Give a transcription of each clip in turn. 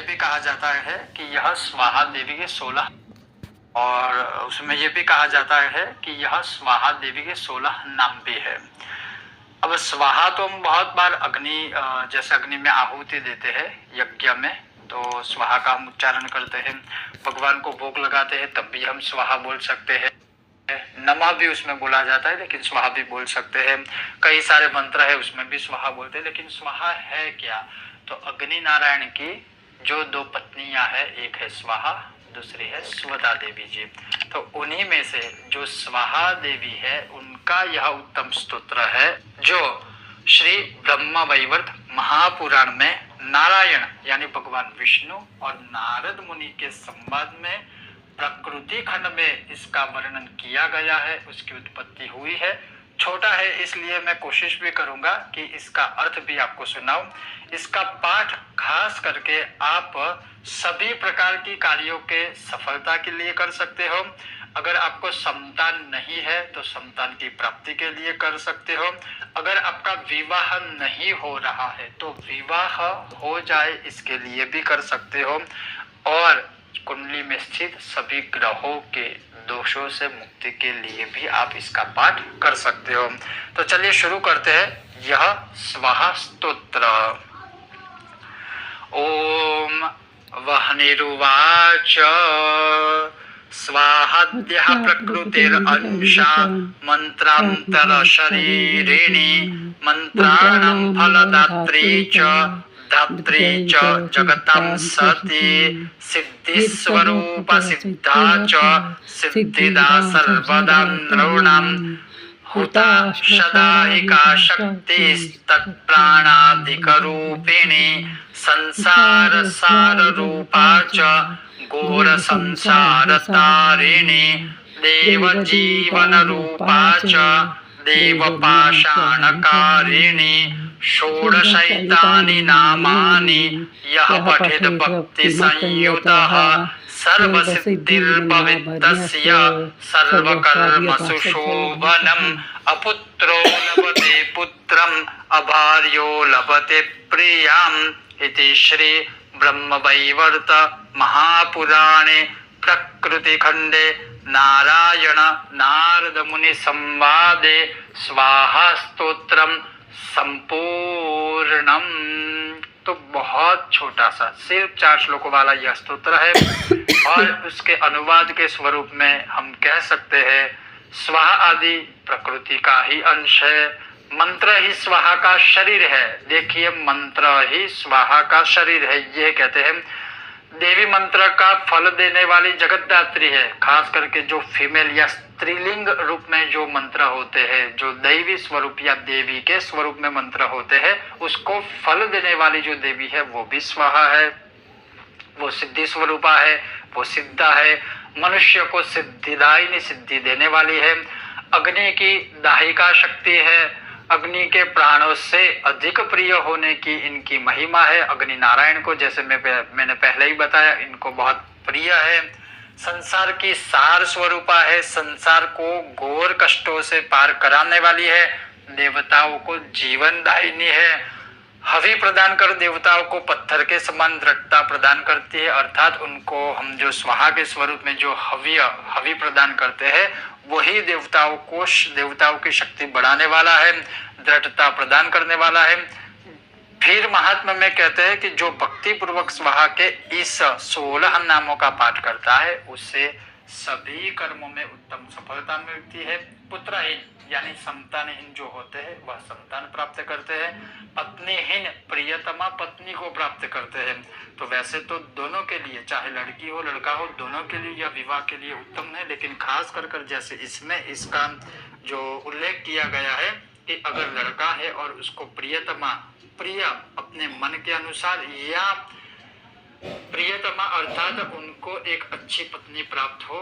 भी कहा जाता है कि यह स्वाहा देवी के 16 और उसमें ये भी कहा जाता है कि यह स्वाहा देवी के 16 नाम भी है। अब स्वाहा तो हम बहुत बार अग्नि जैसे अग्नि में आहुति देते हैं यज्ञ में, तो स्वाहा का हम उच्चारण करते हैं। भगवान को भोग लगाते हैं तब भी हम स्वाहा बोल सकते हैं। नमः भी उसमें बोला जाता है लेकिन स्वाहा भी बोल सकते हैं। कई सारे मंत्र है उसमें भी स्वाहा बोलते हैं। लेकिन स्वाहा है क्या? तो अग्नि नारायण की जो दो पत्नियां है, एक है स्वाहा, दूसरी है स्वधा देवी जी। तो उन्हीं में से जो स्वाहा देवी है उनका यह उत्तम स्तोत्र है जो श्री ब्रह्म वैवर्त महापुराण में नारायण यानी भगवान विष्णु और नारद मुनि के संवाद में प्रकृति खंड में इसका वर्णन किया गया है, उसकी उत्पत्ति हुई है। छोटा है इसलिए मैं कोशिश भी करूंगा कि इसका अर्थ भी आपको सुनाऊं। इसका पाठ खास करके आप सभी प्रकार की कार्यों के सफलता के लिए कर सकते हो। अगर आपको संतान नहीं है तो संतान की प्राप्ति के लिए कर सकते हो। अगर आपका विवाह नहीं हो रहा है तो विवाह हो जाए इसके लिए भी कर सकते हो। और कुंडली में स्थित सभी ग्रहों के दोषों से मुक्ति के लिए भी आप इसका पाठ कर सकते हो। तो चलिए शुरू करते हैं यह स्वाहा स्तोत्र। ओम वह्निरुवाच स्वाहाद्यः प्रकृतिरंशा मंत्रांतर शरीरिणी मंत्राणां फलदात्री च धात्री च जगतां सती सिद्धिस्वरूप सिद्धा च सिद्धिदा सर्वदा नृणां हुता सदाहिका शक्तिस्तत्प्राणाधिकरूपिणी संसार सार रूपा च घोर संसार तारिणी देव जीवन रूपा च देव पाषाणकारिणी षोडशैतानि नामानि यः पठेत् भक्ति संयुतः सर्वसिद्धिर्भवेत्तस्य सर्वकर्मसु शोभनम् अपुत्रो लभते पुत्रम् अभार्यो लभते प्रियाम् इति श्री ब्रह्मवैवर्त महापुराणे प्रकृतिखण्डे नारायण नारद मुनि संवादे स्वाहा स्तोत्रम संपूर्णम। तो बहुत छोटा सा सिर्फ 4 श्लोकों वाला यह स्तोत्र है और उसके अनुवाद के स्वरूप में हम कह सकते हैं स्वाहा आदि प्रकृति का ही अंश है। मंत्र ही स्वाहा का शरीर है। देखिए मंत्र ही स्वाहा का शरीर है, ये कहते हैं। देवी मंत्र का फल देने वाली जगतदात्री है। खास करके जो फीमेल या स्त्रीलिंग रूप में जो मंत्र होते हैं, जो दैवी स्वरूप या देवी के स्वरूप में मंत्र होते हैं, उसको फल देने वाली जो देवी है वो भी स्वाहा है। वो सिद्धि स्वरूपा है, वो सिद्धा है, मनुष्य को सिद्धिदायिनी सिद्धि देने वाली है। अग्नि की दाहिका शक्ति है। अग्नि के प्राणों से अधिक प्रिय होने की इनकी महिमा है। अग्नि नारायण को जैसे मैंने पहले ही बताया इनको बहुत प्रिय है। संसार की सार स्वरूपा है। संसार को घोर कष्टों से पार कराने वाली है। देवताओं को जीवन दायिनी है। हवि प्रदान कर देवताओं को पत्थर के समान दृढ़ता प्रदान करती है। अर्थात उनको हम जो स्वाहा के स्वरूप में जो हवि प्रदान करते हैं वही देवताओं की शक्ति बढ़ाने वाला है, दृढ़ता प्रदान करने वाला है। फिर महात्मा में कहते हैं कि जो भक्ति पूर्वक स्वाहा के इस 16 नामों का पाठ करता है उससे सभी कर्मों में उत्तम सफलता मिलती है। पुत्रहीन यानी संतानहीन जो होते हैं वह संतान प्राप्त करते हैं। पत्नीहीन प्रियतमा पत्नी को प्राप्त करते हैं। तो वैसे तो दोनों के लिए, चाहे लड़की हो लड़का हो, दोनों के लिए यह विवाह के लिए उत्तम है। लेकिन खास कर जैसे इसमें इसका जो उल्लेख किया गया है कि अगर लड़का है और उसको प्रियतमा प्रिय अपने मन के अनुसार या प्रियतमा अर्थात उनको एक अच्छी पत्नी प्राप्त हो,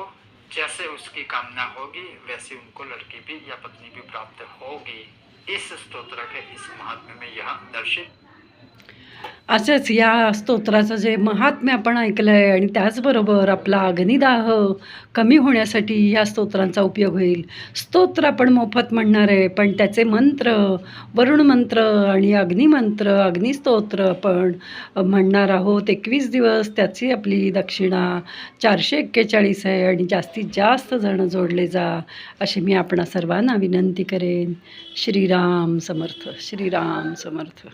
जैसे उसकी कामना होगी वैसे उनको लड़की भी या पत्नी भी प्राप्त होगी। इस स्तोत्र के इस महात्म्य में यह दर्शित। असंच या स्तोत्राचं जे महात्म्य आपण ऐकलं आहे आणि त्याचबरोबर आपला अग्निदाह कमी होण्यासाठी या स्तोत्रांचा उपयोग होईल. स्तोत्र आपण मोफत म्हणणार आहे, पण त्याचे मंत्र, वरुण मंत्र आणि अग्निमंत्र, अग्निस्तोत्र आपण म्हणणार आहोत. 21 दिवस त्याची आपली दक्षिणा 441 आहे आणि जास्तीत जास्त जण जोडले जा, अशी मी आपणा सर्वांना विनंती करेन. श्रीराम समर्थ, श्रीराम समर्थ.